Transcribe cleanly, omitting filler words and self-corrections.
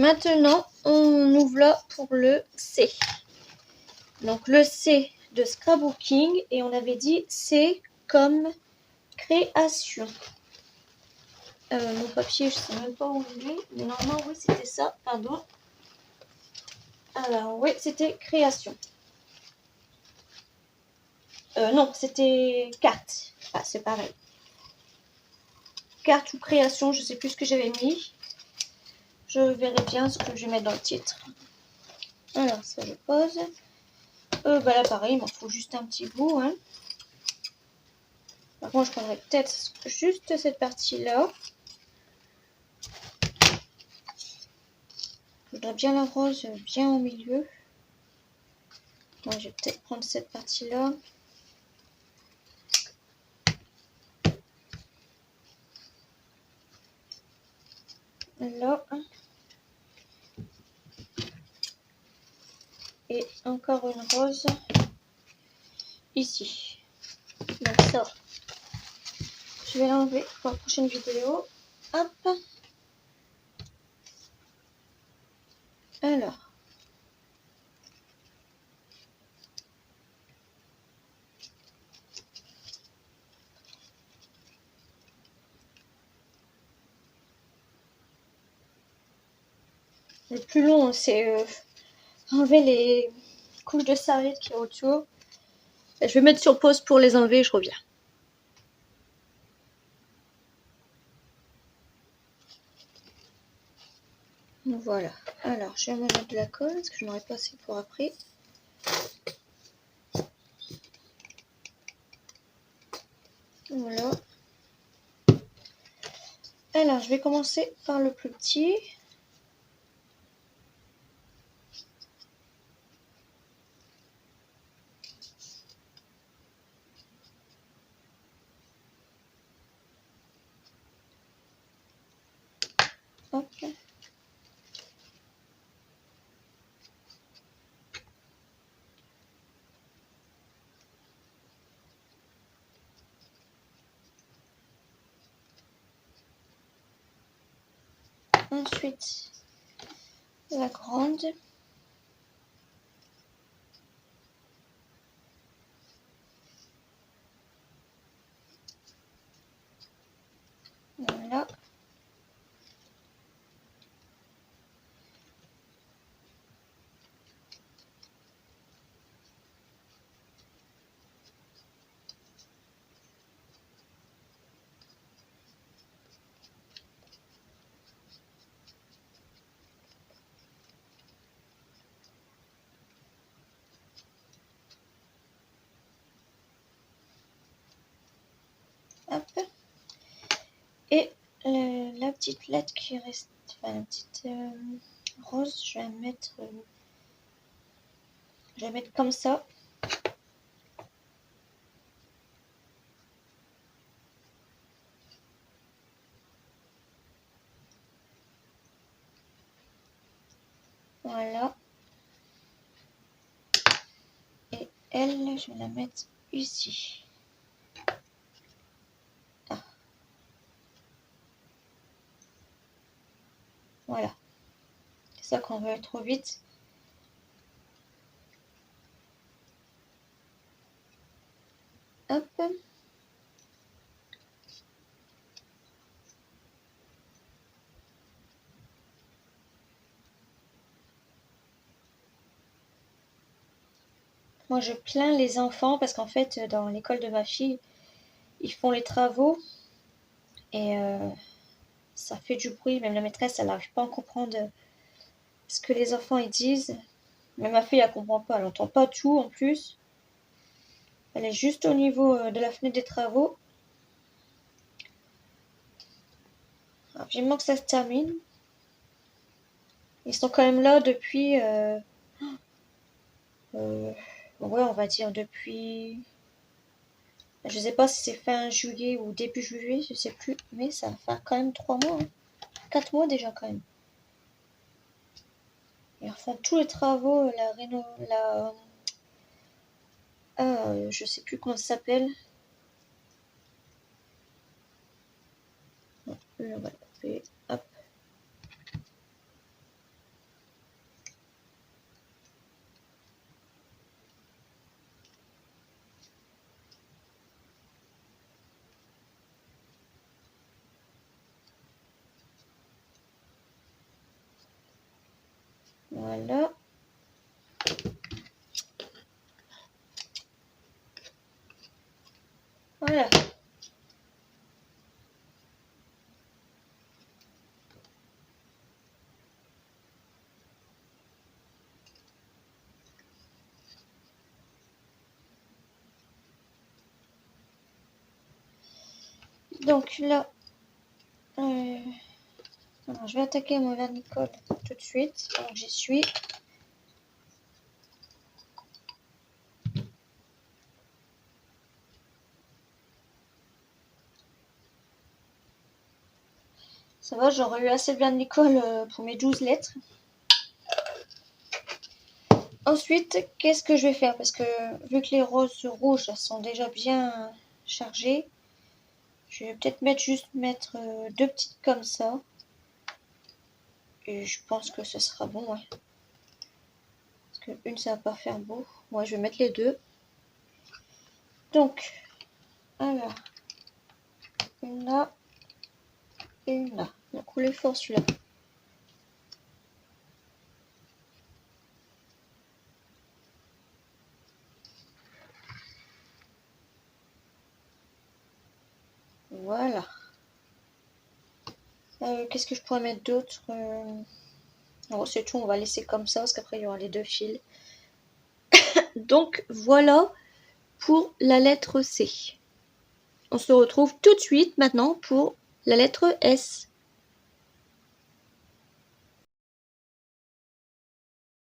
Maintenant, on ouvre là pour le C. Donc le C de scrapbooking, et on avait dit C comme création. Mon papier, je sais même pas où il est, mais normalement oui c'était ça, pardon. Alors oui, c'était création. Non, c'était carte. Ah, c'est pareil. Carte ou création, je sais plus ce que j'avais mis. Je verrai bien ce que je vais mettre dans le titre. Alors ça je pose. Bah là pareil, il m'en faut juste un petit bout. Hein. Par contre je prendrai peut-être juste cette partie-là. Je voudrais bien la rose bien au milieu. Moi je vais peut-être prendre cette partie-là. Là. Et encore une rose ici. Donc ça, je vais l'enlever pour la prochaine vidéo. Hop. Alors. Le plus long, c'est enlever les couches de serviette qui est autour. Et je vais mettre sur pause pour les enlever et je reviens. Voilà. Alors, je vais me mettre de la colle parce que je n'aurai pas assez pour après. Voilà. Alors, je vais commencer par le plus petit. Hop. Ensuite, la grande. Voilà. Hop. Et la petite lettre qui reste, enfin la petite rose, je vais la mettre comme ça. Voilà. Et elle, je vais la mettre ici. Ah. Voilà. C'est ça qu'on veut aller trop vite. Hop. Moi, je plains les enfants parce qu'en fait, dans l'école de ma fille, ils font les travaux et ça fait du bruit. Même la maîtresse, elle n'arrive pas à comprendre ce que les enfants ils disent. Mais ma fille, elle comprend pas. Elle n'entend pas tout en plus. Elle est juste au niveau de la fenêtre des travaux. Alors, vivement que ça se termine. Ils sont quand même là depuis... ouais, on va dire depuis... Je sais pas si c'est fin juillet ou début juillet, je sais plus. Mais ça va faire quand même 3 mois. Hein. 4 mois déjà quand même. Ils refont tous les travaux, je sais plus comment ça s'appelle. On va le couper, hop. Voilà. Voilà. Donc là, alors, je vais attaquer mon vernicole tout de suite. Donc j'y suis. Ça va, j'aurais eu assez de vernicole pour mes 12 lettres. Ensuite, qu'est-ce que je vais faire? Parce que vu que les roses rouges elles sont déjà bien chargées, je vais peut-être mettre deux petites comme ça. Et je pense que ce sera bon, ouais. Parce que une ça va pas faire beau. Moi, je vais mettre les deux. Donc, alors, une là et une là. Il a coulé fort celui-là. Voilà. Qu'est-ce que je pourrais mettre d'autre Non, c'est tout, on va laisser comme ça parce qu'après il y aura les deux fils. Donc voilà pour la lettre C. On se retrouve tout de suite maintenant pour la lettre S.